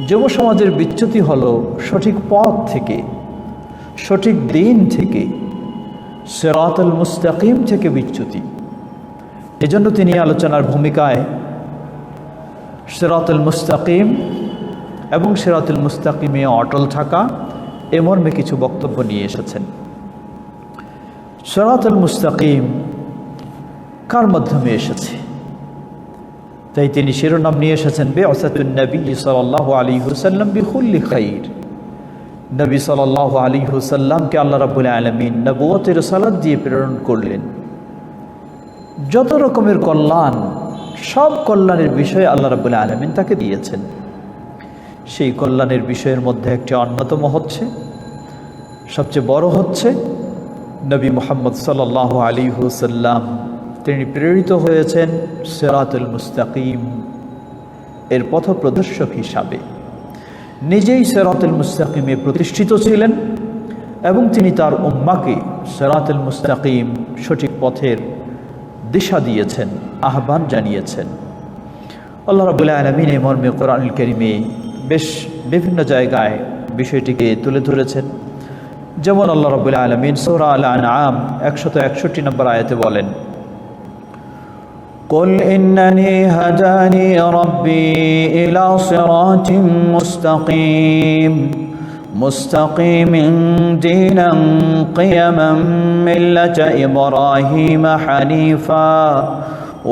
যুব সমাজের বিচ্যুতি হলো সঠিক পথ থেকে, সঠিক দিন থেকে, সিরাতুল মুস্তাকিম থেকে বিচ্যুতি। এজন্য তিনি আলোচনার ভূমিকায় সিরাতুল মুস্তাকিম এবং সিরাতুল মুস্তাকিমে অটল থাকা এ মর্মে কিছু বক্তব্য নিয়ে এসেছেন। সিরাতুল মুস্তাকিম কার মাধ্যমে এসেছে, তাই তিনি শিরোনাম নিয়ে এসেছেন বিআসাতুন নবী সাল্লাল্লাহু আলাইহি ওয়াসাল্লাম বিকুল্লি খাইর। নবী সাল্লাল্লাহু আলাইহি ওয়াসাল্লামকে আল্লাহ রাব্বুল আলামিন নবুয়তের রিসালাত দিয়ে প্রেরণ করলেন। যত রকমের কল্যাণ, সব কল্যাণের বিষয়ে আল্লাহ রাব্বুল আলামিন তাকে দিয়েছেন। সেই কল্যাণের বিষয়ের মধ্যে একটি অন্যতম হচ্ছে, সবচেয়ে বড় হচ্ছে নবী মুহাম্মদ সাল্লাল্লাহু আলাইহি ওয়াসাল্লাম তিনি প্রেরিত হয়েছেন সিরাতুল মুস্তাকিম এর পথপ্রদর্শক হিসাবে। নিজেই সিরাতুল মুস্তাকিমে প্রতিষ্ঠিত ছিলেন এবং তিনি তার উম্মাকে সিরাতুল মুস্তাকিম সঠিক পথের দিশা দিয়েছেন, আহ্বান জানিয়েছেন। আল্লাহ রাব্বুল আলামিন এই মর্মে কোরআনুল কারীমে বেশ বিভিন্ন জায়গায় বিষয়টিকে তুলে ধরেছেন। যেমন আল্লাহ রাব্বুল আলামিন সূরা আল-আনআম 161 নম্বর আয়াতে বলেন, قل إنني هداني ربي إلى صراط مستقيم دينا قيما ملة إبراهيم حنيفا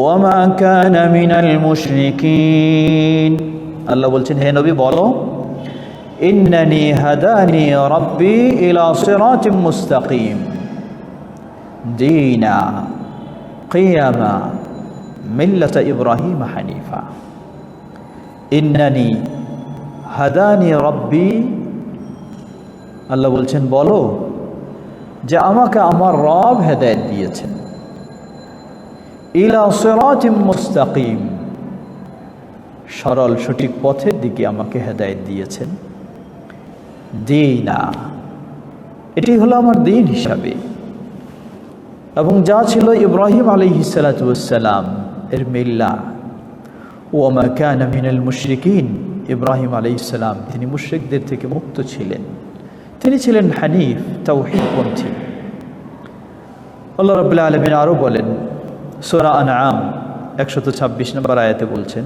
وما كان من المشركين। আল্লাহ বলছেন, হে নবী বলো, ইন্নানি হাদানি রাব্বি ইলা সিরাতিম মুস্তাকিম দীনা কিয়ামা মিল্লাতা ইব্রাহিম হানিফা। ইন্নানি হাদানি রব্বি, আল্লাহ বলছেন বলো যে আমাকে আমার রব হেদায়েত দিয়েছেন। ইলা সিরাতিম মুস্তাকিম, সরল সঠিক পথের দিকে আমাকে হেদায়েত দিয়েছেন। দীনা, এটি হলো আমার দিন হিসাবে, এবং যা ছিল ইব্রাহিম আলাইহিস সালাতু ওয়াস সালাম এর মিল্লা। ওয়া মা কানা মিনাল মুশরিকিন, ইব্রাহিম আলাইহিস সালাম তিনি মুশরিকদের থেকে মুক্ত ছিলেন, তিনি ছিলেন হানিফ, তাওহীদপন্থী। আল্লাহ রাব্বুল আলামিন আরো বলেন সূরা আনআম 126 নম্বর আয়াতে বলছেন,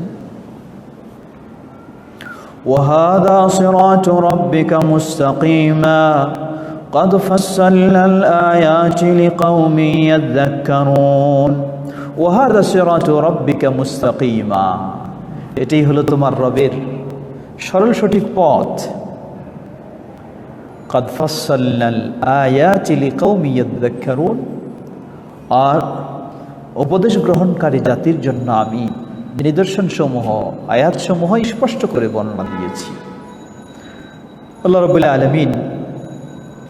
ওয়া হাযা সিরাতু রাব্বিকা মুস্তাকিমা قد فصلنا الآيات لقوم يذكرون وهذا صراط ربك مستقيما, এটাই হলো তোমার রবের সরল সঠিক পথ। قد فصلنا الآيات لقوم يذكرون, আর উপদেশ গ্রহণকারী জাতির জন্য আমি নিদর্শন সমূহ, আয়াত সমূহ স্পষ্ট করে বর্ণনা দিয়েছি। আল্লাহ রাব্বুল আলামিন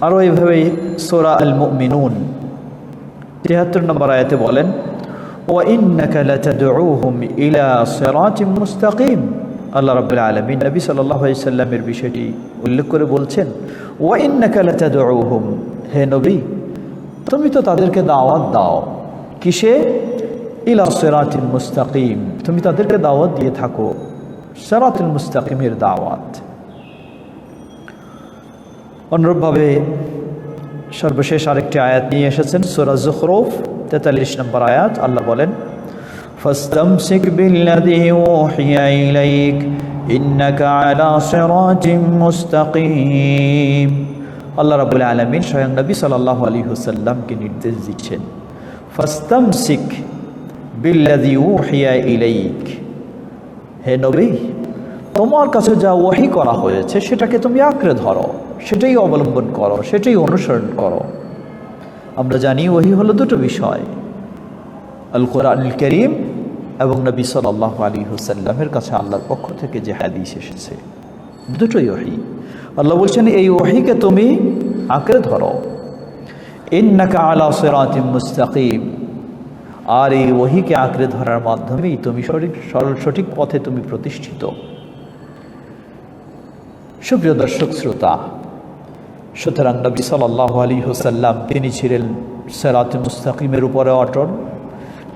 আরও এইভাবে সূরা আল মুমিনুন 73 নম্বর আয়াতে বলেন, ওয়া ইন্নাকা লাতাদউহুম ইলা সিরাতিম মুস্তাকিম। আল্লাহ রাব্বুল আলামিন নবী সাল্লাল্লাহু আলাইহি সাল্লামের বিষয়টি উল্লেখ করে বলছেন, ওয়া ইন্নাকা লাতাদউহুম, হে নবী তুমি তো তাদেরকে দাওয়াত দাও, কিসে? ইলা সিরাতিল মুস্তাকিম, তুমি তাদেরকে দাওয়াত দিয়ে থাকো সিরাতুল মুস্তাকিমের দাওয়াত। অনুরূপভাবে সর্বশেষ আরেকটি আয়াত নিয়ে এসেছেন সূরা যুখরুফ 43 নম্বর আয়াত। আল্লাহ বলেন, ফাস্তামসিক বিল্লাযী উহিয়া ইলাইক ইন্নাকা আলা সিরাতিম মুস্তাকিম। আল্লাহ রাব্বুল আলামিন স্বয়ং নবী সাল্লাল্লাহু আলাইহি ওয়াসাল্লামকে নির্দেশ দিচ্ছেন, ফাস্তামসিক বিল্লাযী উহিয়া ইলাইক, হে নবী তোমার কাছে যা ওহী করা হয়েছে সেটাকে তুমি আঁকড়ে ধরো, সেটাই অবলম্বন করো, সেটাই অনুসরণ করো। আমরা জানি ওহী হলো দুটো বিষয়, আল কোরআনুল কারীম এবং নবী সাল্লাল্লাহু আলাইহি ওয়াসাল্লামের কাছে আল্লাহর পক্ষ থেকে যে হাদিস এসেছে, দুটোই ওহী। আল্লাহ বলছেন এই ওহীকে তুমি আঁকড়ে ধরো, ইন্নাকা আলা সিরাতিম মুস্তাকিম, আর এই ওহীকে আঁকড়ে ধরার মাধ্যমেই তুমি সরল সঠিক পথে তুমি প্রতিষ্ঠিত। সুপ্রিয় দর্শক শ্রোতা, সুতরাং নবী সাল্লাল্লাহু আলাইহি ওয়াসাল্লাম তিনি ছিলেন সিরাতে মুস্তাকিমের উপরে অটল।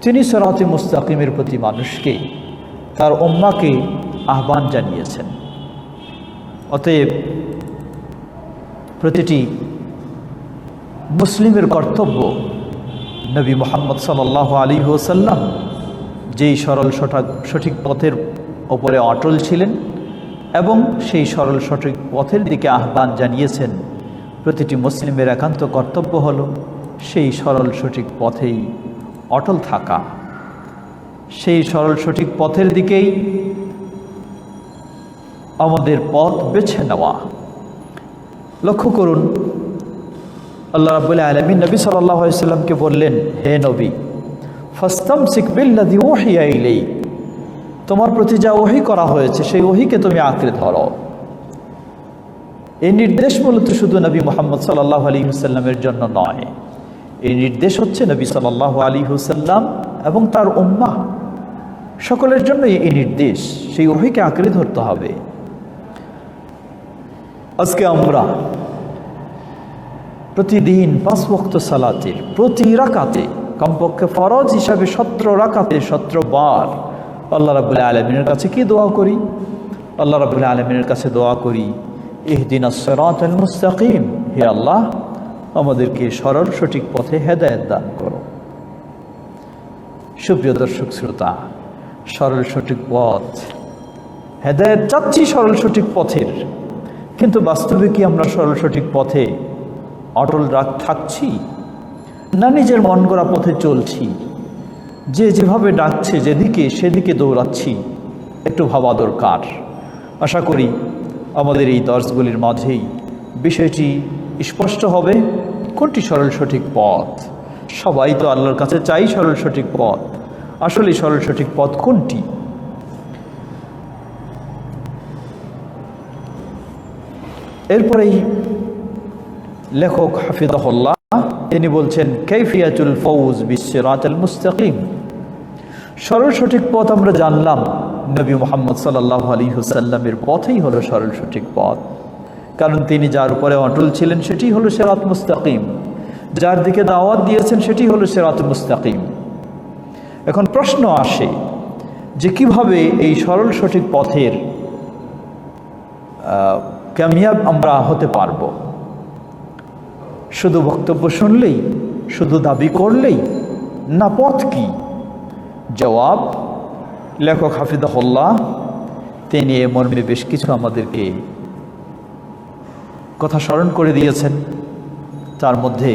তিনি সিরাতে মুস্তাকিমের প্রতি মানুষকে, তার উম্মাহকে আহ্বান জানিয়েছেন। অতএব প্রতিটি মুসলিমের কর্তব্য নবী মুহাম্মদ সাল্লাল্লাহু আলাইহি ওয়াসাল্লাম যেই সরল সঠিক পথের ওপরে অটল ছিলেন এবং সেই সরল সঠিক পথের দিকে আহ্বান জানিয়েছেন, প্রতিটি মুসলিমের একান্ত কর্তব্য হল সেই সরল সঠিক পথেই অটল থাকা, সেই সরল সঠিক পথের দিকেই আমাদের পথ বেছে নেওয়া। লক্ষ্য করুন, আল্লাহ রাব্বুল আলামিন নবী সাল্লাল্লাহু আলাইহি ওয়াসাল্লামকে বললেন, হে নবী, ফাস্তামসিক বিল্লাযী উহিয়া ইলাইক, তোমার প্রতি যা ওহী করা হয়েছে সেই ওহীকে তুমি আঁকড়ে ধরো। এই নির্দেশ মূলত শুধু নবী মুহাম্মদ সাল্লাল্লাহু আলাইহি ওয়াসাল্লামের জন্য নয়, এই নির্দেশ হচ্ছে নবী সাল্লাল্লাহু আলাইহি ওয়াসাল্লাম এবং তার উম্মাহ সকলের জন্য এই নির্দেশ, সেই ওহীকে আঁকড়ে ধরতে হবে। আজকে আমরা প্রতিদিন 5 ওয়াক্ত সালাতের প্রতি রাকাতে কমপক্ষে ফরজ হিসাবে 17 রাকাতে 17 বার আল্লাহ রাব্বুল আলামিনের কাছে কি দোয়া করি? আল্লাহ রাব্বুল আলামিনের কাছে দোয়া করি, ইহদিনাস সিরাতাল মুস্তাকিম, হে আল্লাহ আমাদেরকে সরল সঠিক পথে হেদায়েত দান করো। সুপ্রিয় দর্শক শ্রোতা, সরল সঠিক পথ, হেদায়েত চাচ্ছি সরল সঠিক পথের, কিন্তু বাস্তবে কি আমরা সরল সঠিক পথে অটল থাকছি, না নিজের মন গড়া পথে চলছি? যে যেভাবে ডাকছে যেদিকে সেদিকে দৌড়াচ্ছি, একটু ভাবা দরকার। আশা করি আমাদের এই দর্শগুলির মাঝেই বিষয়টি স্পষ্ট হবে, কোনটি সরল সঠিক পথ। সবাই তো আল্লাহর কাছে চাই সরল সঠিক পথ, আসলে সরল সঠিক পথ কোনটি? এরপরেই লেখক হাফিজাহুল্লাহ তিনি বলছেন, কাইফিয়াতুল ফাউজ বিসসিরাতিল মুস্তাকিম, সরল সঠিক পথ আমরা জানলাম, নবী মুহাম্মদ সাল্লাল্লাহু আলাইহি ওয়াসাল্লামের পথই হলো সরল সঠিক পথ, কারণ তিনি যার উপরে অটল ছিলেন সেটি হলো সিরাত মুস্তাকিম, যার দিকে দাওয়াত দিয়েছেন সেটি হলো সিরাত মুস্তাকিম। এখন প্রশ্ন আসে যে কিভাবে এই সরল সঠিক পথের কামিয়াব আমরা হতে পারব? শুধু বক্তব্য শুনলেই, শুধু দাবি করলেই, না পথ কি? জবাব, লেখক হাফিজাহুল্লাহ তিনি এ মর্মে বেশ কিছু আমাদেরকে কথা স্মরণ করে দিয়েছেন। তার মধ্যে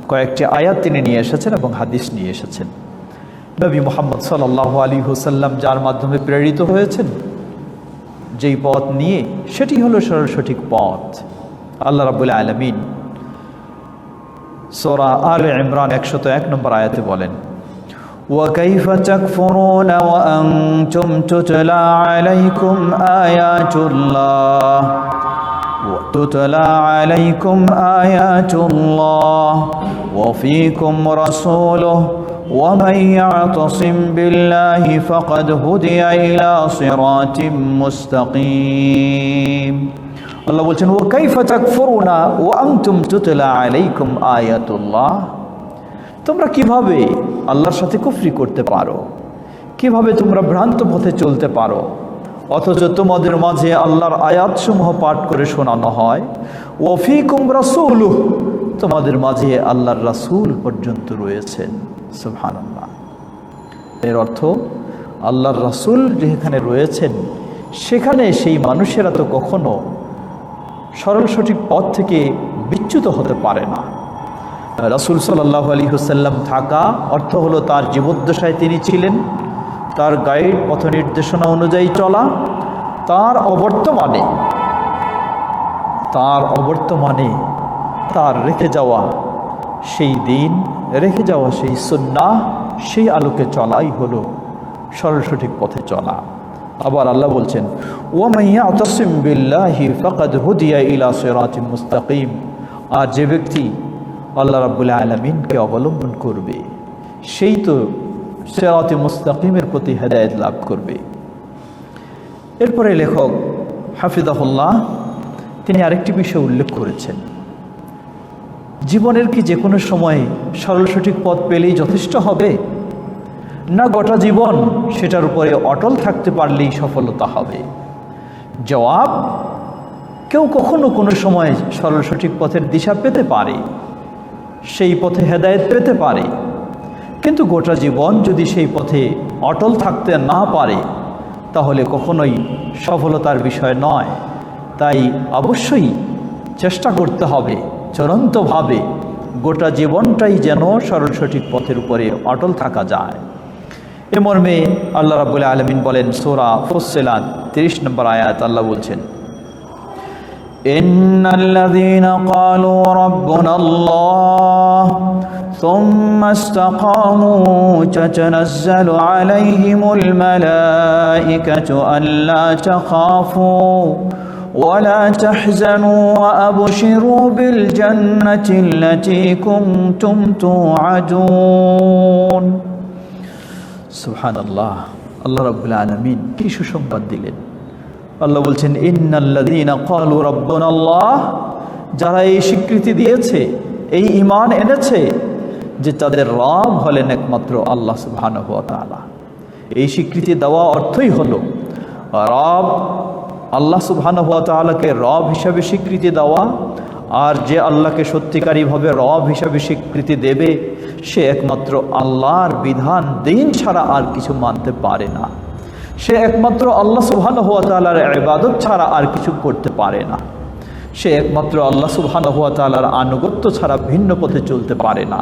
কয়েকটি আয়াত তিনি নিয়ে এসেছেন এবং হাদিস নিয়ে এসেছেন। নবী মুহাম্মদ সাল্লাল্লাহু আলাইহি ওয়াসাল্লাম যার মাধ্যমে প্রেরিত হয়েছেন, যেই পথ নিয়ে, সেটি হলো সরল সঠিক পথ। আল্লাহ রাব্বুল আলামিন সূরা আলে ইমরান 101 নম্বর আয়াতে বলেন, وَكَيْفَ تَكْفُرُونَ وَأَنْتُمْ تُتْلَى عَلَيْكُمْ آيَاتُ اللَّهِ وَفِيكُمْ رَسُولُهُ وَمَنْ يَعْتَصِمْ بِاللَّهِ فَقَدْ هُدِيَ إِلَى صِرَاطٍ مُسْتَقِيمٍ। আল্লাহ বলছেন, وَكَيْفَ تَكْفُرُونَ وَأَنْتُمْ تُتْلَى عَلَيْكُمْ آيَاتُ اللَّهِ, তোমরা কিভাবে আল্লাহর সাথে কুফরি করতে পারো, কিভাবে তোমরা ভ্রান্ত পথে চলতে পারো, অথচ তোমাদের মাঝে আল্লাহর আয়াতসমূহ পাঠ করে শোনানো হয়। ওয়াফিকুম রাসূলুহু, তোমাদের মাঝে আল্লাহর রাসূল পর্যন্ত রয়েছেন। সুবহানাল্লাহ। এর অর্থ, আল্লাহর রাসূল যেখানে রয়েছেন সেখানে সেই মানুষেরা তো কখনো সরল সঠিক পথ থেকে বিচ্যুত হতে পারে না। রাসূল সাল্লাল্লাহু আলাইহি ওয়াসাল্লাম থাকা অর্থ হলো তার জীবদ্দশায় তিনি ছিলেন, তার গাইড পথ নির্দেশনা অনুযায়ী চলা, তার অবর্তমানে তার রেখে যাওয়া সেই দিন, রেখে যাওয়া সেই সুন্নাহ, সেই আলোকে চলাই হলো সরল সঠিক পথে চলা। আবার আল্লাহ বলছেন, ওয়ামান ইয়াতাসিম বিল্লাহি ফাকাদ হুদিয়া ইলা সিরাতিন মুস্তাকিম, আর যে ব্যক্তি আল্লাহ রাব্বুল আলামিনকে অবলম্বন করবে সেই তো সিরাতে মুস্তাকিমের প্রতি হেদায়েত লাভ করবে। এরপরে লেখক হাফিজাহুল্লাহ তিনি আরেকটি বিষয় উল্লেখ করেছেন, জীবনের কি যে কোনো সময় সরল সঠিক পথ পেলেই যথেষ্ট হবে, না গোটা জীবন সেটার উপরে অটল থাকতে পারলেই সফলতা হবে? জবাব, কেউ কখনো কোনো সময় সরল সঠিক পথের দিশা পেতে পারে, সেই পথে হেদায়েত পেতে পারে, কিন্তু গোটা জীবন যদি সেই পথে অটল থাকতে না পারে তাহলে কখনোই সফলতার বিষয় নয়। তাই অবশ্যই চেষ্টা করতে হবে চূড়ান্তভাবে গোটা জীবনটাই যেন সরল সঠিক পথের উপরে অটল থাকা যায়। এ মর্মে আল্লাহ রাব্বুল আলামিন বলেন সূরা ফুসসিলাত 30 নম্বর আয়াত, আল্লাহ বলছেন ইন্নাল্লাযীনা ক্বালু রাব্বুনাল্লাহ ثم استقاموا تتنزل عليهم الملائكة ألا تخافوا ولا تحزنوا وأبشروا بالجنة التي كنتم توعدون سبحان الله আল্লাহ রাব্বুল আলামিন কি সুসংবাদ দিলেন। আল্লাহ বলছেন ইন্নাল্লাযীনা ক্বালু রাব্বুনাল্লাহ, যারা এই স্বীকৃতি দিয়েছে, এই ঈমান এনেছে যে তাদের রব হলেন একমাত্র আল্লাহ সুবহানাহু ওয়া তাআলা। এই স্বীকৃতি দেওয়া অর্থই হলো রব আল্লাহ সুবহানাহু ওয়া তাআলাকে রব হিসাবে স্বীকৃতি দেওয়া, আর যে আল্লাহকে সত্যিকারীভাবে রব হিসাবে স্বীকৃতি দেবে সে একমাত্র আল্লাহর বিধান দিন ছাড়া আর কিছু মানতে পারে না, সে একমাত্র আল্লাহ সুবহানাহু ওয়া তাআলার ইবাদত ছাড়া আর কিছু করতে পারে না, সে একমাত্র আল্লাহ সুবহানাহু ওয়া তাআলার আনুগত্য ছাড়া ভিন্ন পথে চলতে পারে না।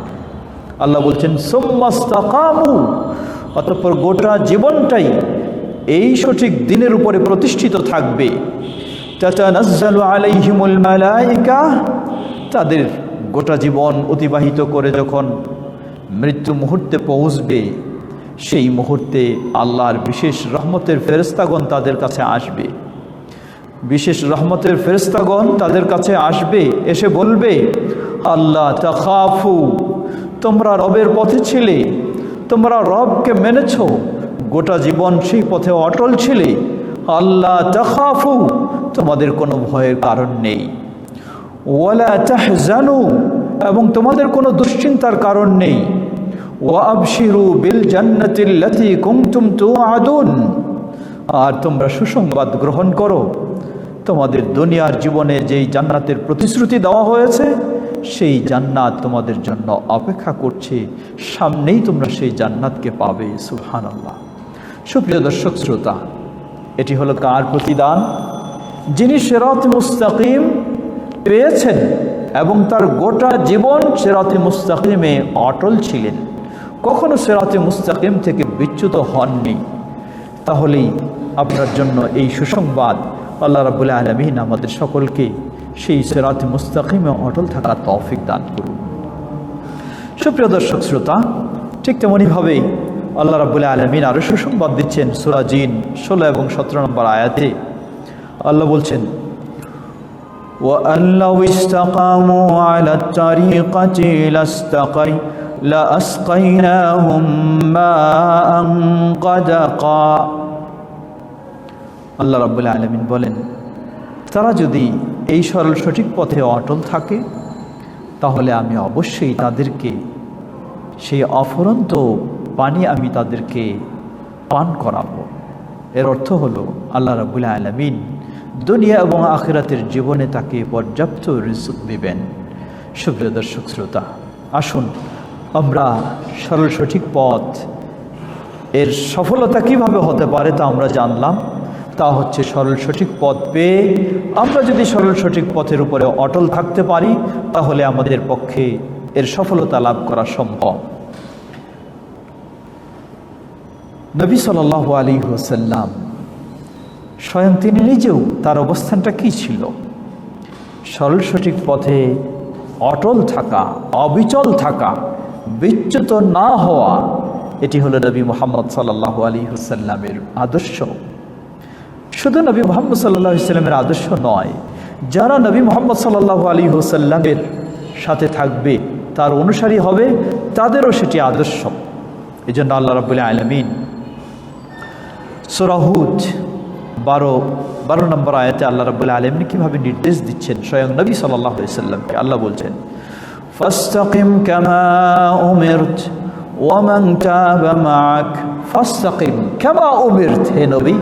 আল্লাহ বলছেন সুম্মাস্তাকামু, অতঃপর গোটা জীবনটাই এই সঠিক দিনের উপরে প্রতিষ্ঠিত থাকবে। তাতানাজ্জালু আলাইহিমুল মালাইকা, তাদের গোটা জীবন অতিবাহিত করে যখন মৃত্যু মুহূর্তে পৌঁছবে সেই মুহূর্তে আল্লাহর বিশেষ রহমতের ফেরেশতাগণ তাদের কাছে আসবে। বিশেষ রহমতের ফেরেশতাগণ তাদের কাছে আসবে, এসে বলবে আল্লাহ তাখাফু, তোমরা রবের পথে ছিলে, তোমরা রবকে মেনেছ, গোটা জীবন সেই পথে অটল ছিলে, আল্লাহ তাখাফু, তোমাদের কোনো ভয়ের কারণ নেই, ওয়ালা তাহজানু, এবং তোমাদের কোনো দুশ্চিন্তার কারণ নেই, ওয়া আবশিরু বিল জান্নাতিল্লাতী কুনতুম তুআদুন, আর তোমরা সুসংবাদ গ্রহণ করো, তোমাদের দুনিয়ার জীবনে যেই জান্নাতের প্রতিশ্রুতি দেওয়া হয়েছে সেই জান্নাত তোমাদের জন্য অপেক্ষা করছে, সামনেই তোমরা সেই জান্নাতকে পাবে। সুবহানাল্লাহ। সুপ্রিয় দর্শক শ্রোতা, এটি হলো কার প্রতিদান? যিনি সিরাত মুস্তাকিম পেয়েছেন এবং তার গোটা জীবন সিরাত মুস্তাকিমে অটল ছিলেন, কখনো সিরাত মুস্তাকিম থেকে বিচ্যুত হননি। তাহলেই আপনার জন্য এই সুসংবাদ। আল্লাহ রাব্বুল আলামিন আমাদের সকলকে সেই সিরাত মুস্তাকিমে অটল থাকার তৌফিক দান করুন। সুপ্রিয় দর্শক শ্রোতা, ঠিক তেমনইভাবে আল্লাহ রাব্বুল আলামিন আরও সুসংবাদ দিচ্ছেন সূরা জিন 16 এবং 17 নম্বর আয়াতে। আল্লাহ বলছেন وَأَنْ لَوْ اسْتَقَامُوا عَلَى الطَّرِيقَةِ لَأَسْقَيْنَاهُمْ مَاءً غَدَقًا। আল্লাহ রাব্বুল আলামিন বলেন, তারা যদি এই সরল সঠিক পথে অটল থাকে তাহলে আমি অবশ্যই তাদেরকে সেই অফুরন্ত পানি আমি তাদেরকে পান করাবো। এর অর্থ হলো আল্লাহ রাব্বুল আলামিন দুনিয়া এবং আখিরাতের জীবনে তাকে পর্যাপ্ত রিজক দিবেন। সুপ্রিয় দর্শক শ্রোতা, আসুন আমরা সরল সঠিক পথ এর সফলতা কিভাবে হতে পারে তা আমরা জানলাম। তা হচ্ছে সরল সঠিক পথ পেয়ে আমরা যদি সরল সঠিক পথের উপরে অটল থাকতে পারি তাহলে আমাদের পক্ষে এর সফলতা লাভ করা সম্ভব। নবী সাল্লাল্লাহু আলাইহি ওয়াসাল্লাম স্বয়ং তিনি নিজেও তার অবস্থানটা কী ছিল? সরল সঠিক পথে অটল থাকা, অবিচল থাকা, বিচ্যুত না হওয়া, এটি হলো নবী মুহাম্মদ সাল্লাল্লাহু আলাইহি ওয়াসাল্লামের আদর্শ। শুধু নবী মুহাম্মদ সাল্লাল্লাহু আলাইহি ওয়াসাল্লামের আদর্শ নয়, যারা নবী মুহাম্মদ সাল্লাল্লাহু আলাইহি ওয়াসাল্লামের সাথে থাকবে, তার অনুসারী হবে, তাদেরও সেটি আদর্শ। এই জন্য আল্লাহ রাব্বুল আলামিন সূরা হুদ 12 নম্বর আয়াতে আল্লাহ রাব্বুল আলামিন কিভাবে নির্দেশ দিচ্ছেন স্বয়ং নবী সাল্লাল্লাহু আলাইহি ওয়াসাল্লামকে। আল্লাহ বলছেন ফাস্তাকিম কামা উমিরত ওয়া মান তাবা মাআক ফাস্তাকিম কামা উমিরত। হে নবী,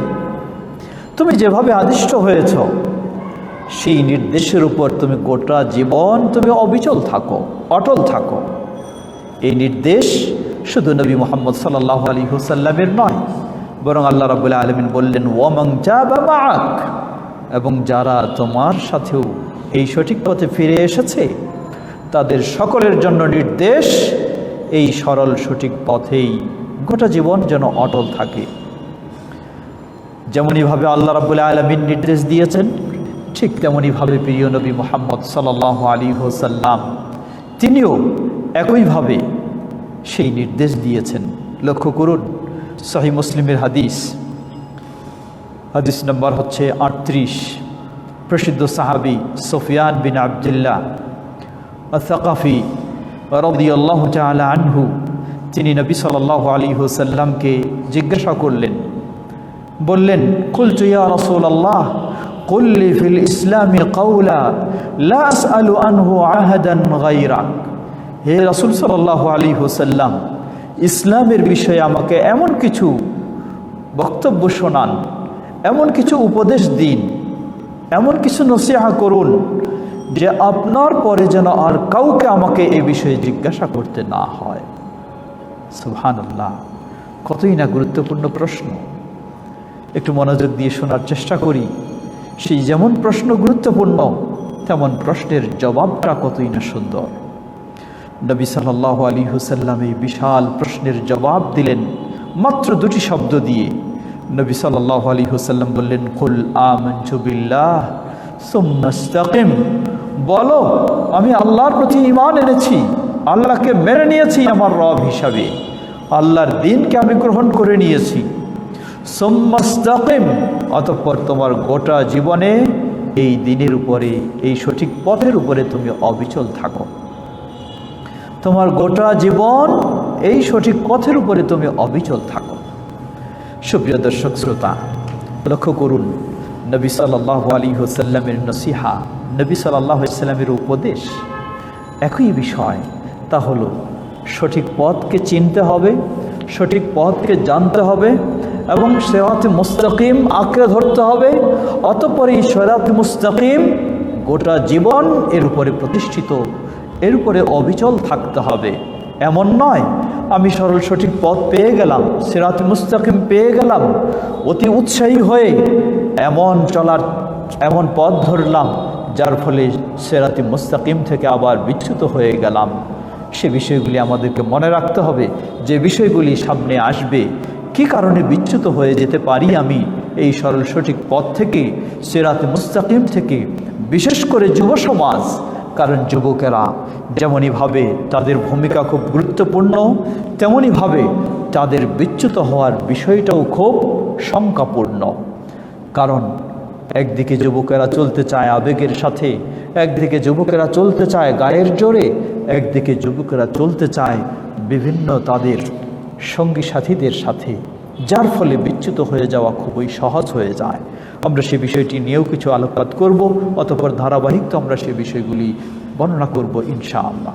তুমি যেভাবে আদিষ্ট হয়েছ সেই নির্দেশের উপর তুমি গোটা জীবন তুমি অবিচল থাকো, অটল থাকো। এই নির্দেশ শুধু নবী মুহাম্মদ সাল্লাল্লাহু আলাইহি ওয়াসাল্লামের নয়, বরং আল্লাহ রাব্বুল আলামিন বললেন ওয়ামান জাবা মাআক, এবং যারা তোমার সাথেও এই সঠিক পথে ফিরে এসেছে তাদের সকলের জন্য নির্দেশ এই সরল সঠিক পথেই গোটা জীবন যেন অটল থাকে। যেমনইভাবে আল্লাহ রাব্বুল আলামিন নির্দেশ দিয়েছেন, ঠিক তেমনইভাবে প্রিয় নবী মুহাম্মদ সাল্লাল্লাহু আলাইহি ওয়াসাল্লাম তিনিও একইভাবে সেই নির্দেশ দিয়েছেন। লক্ষ্য করুন, সহিহ মুসলিমের হাদিস নম্বর হচ্ছে 38। প্রসিদ্ধ সাহাবী সুফিয়ান বিন আব্দুল্লাহ আস-সাকাফি রাদিয়াল্লাহু তাআলা আনহু তিনি নবী সাল্লাল্লাহু আলাইহি ওয়াসাল্লামকে জিজ্ঞাসা করলেন, বললেন, কুলতু ইয়া রাসূলুল্লাহ কুল লি ফিল ইসলামি কাওলা লা আসআলু আনহু আহাদান গায়রাক। হে রাসূল সাল্লাল্লাহু আলাইহি ওয়াসাল্লাম, ইসলামের বিষয়ে আমাকে এমন কিছু বক্তব্য শোনান, এমন কিছু উপদেশ দিন, এমন কিছু নসিহা করুন যে আপনার পরে যেন আর কাউকে আমাকে এ বিষয়ে জিজ্ঞাসা করতে না হয়। সুবহানাল্লাহ, কতই না গুরুত্বপূর্ণ প্রশ্ন। একটু মনোযোগ দিয়ে শোনার চেষ্টা করি। সেই যেমন প্রশ্ন গুরুত্বপূর্ণ, তেমন প্রশ্নের জবাবটা কতই না সুন্দর। নবী সাল্লাল্লাহু আলাইহি ওয়াসাল্লাম এই বিশাল প্রশ্নের জবাব দিলেন মাত্র দুটি শব্দ দিয়ে। নবী সাল্লাল্লাহু আলাইহি ওয়াসাল্লাম বললেন, কুল আমানতু বিল্লাহ সুম্মা ইসতাকিম, বলো আমি আল্লাহর প্রতি ঈমান এনেছি, আল্লাহকে মেনে নিয়েছি আমার রব হিসাবে, আল্লাহর দ্বীনকে আমি গ্রহণ করে নিয়েছি। সুম্মা ইসতাকিম, অতঃপর তোমার গোটা জীবনে এই দ্বীনের উপরে, এই সঠিক পথের উপরে তুমি অবিচল থাকো। তোমার গোটা জীবন এই সঠিক পথের উপরে তুমি অবিচল থাকো। সুপ্রিয় দর্শক শ্রোতা, লক্ষ্য করুন, নবী সাল্লাল্লাহু আলাইহি ওয়াসাল্লামের নসিহা, নবী সাল্লাল্লাহু আলাইহি ওয়াসাল্লামের উপদেশ একই বিষয়, তা হলো সঠিক পথকে চিনতে হবে, সঠিক পথকে জানতে হবে এবং সিরাতে মুস্তাকিম আঁকড়ে ধরতে হবে। অতঃপর এই সিরাতে মুস্তাকিম গোটা জীবন এর উপরে প্রতিষ্ঠিত, এর উপরে অবিচল থাকতে হবে। এমন নয় আমি সরল সঠিক পথ পেয়ে গেলাম, সিরাতে মুস্তাকিম পেয়ে গেলাম, অতি উৎসাহী হয়ে এমন পথ ধরলাম যার ফলে সিরাতে মুস্তাকিম থেকে আবার বিচ্যুত হয়ে গেলাম। সে বিষয়গুলি আমাদেরকে মনে রাখতে হবে, যে বিষয়গুলি সামনে আসবে, কি কারণে বিচ্যুত হয়ে যেতে পারি আমি এই সরল সঠিক পথ থেকে, সিরাতে মুস্তাকিম থেকে। বিশেষ করে যুব সমাজ, কারণ যুবকেরা যেমনইভাবে তাদের ভূমিকা খুব গুরুত্বপূর্ণ, তেমনইভাবে তাদের বিচ্যুত হওয়ার বিষয়টাও খুব শঙ্কাপূর্ণ। কারণ একদিকে যুবকেরা চলতে চায় আবেগের সাথে, একদিকে যুবকেরা চলতে চায় গায়ের জোরে, একদিকে যুবকেরা চলতে চায় বিভিন্ন তাদের সঙ্গী সাথীদের সাথে, যার ফলে বিচ্যুত হয়ে যাওয়া খুবই সহজ হয়ে যায়। আমরা সে বিষয়টি নিয়েও কিছু আলোকপাত করব, অতঃপর ধারাবাহিক তো আমরা সে বিষয়গুলি বর্ণনা করব ইনশাআল্লাহ।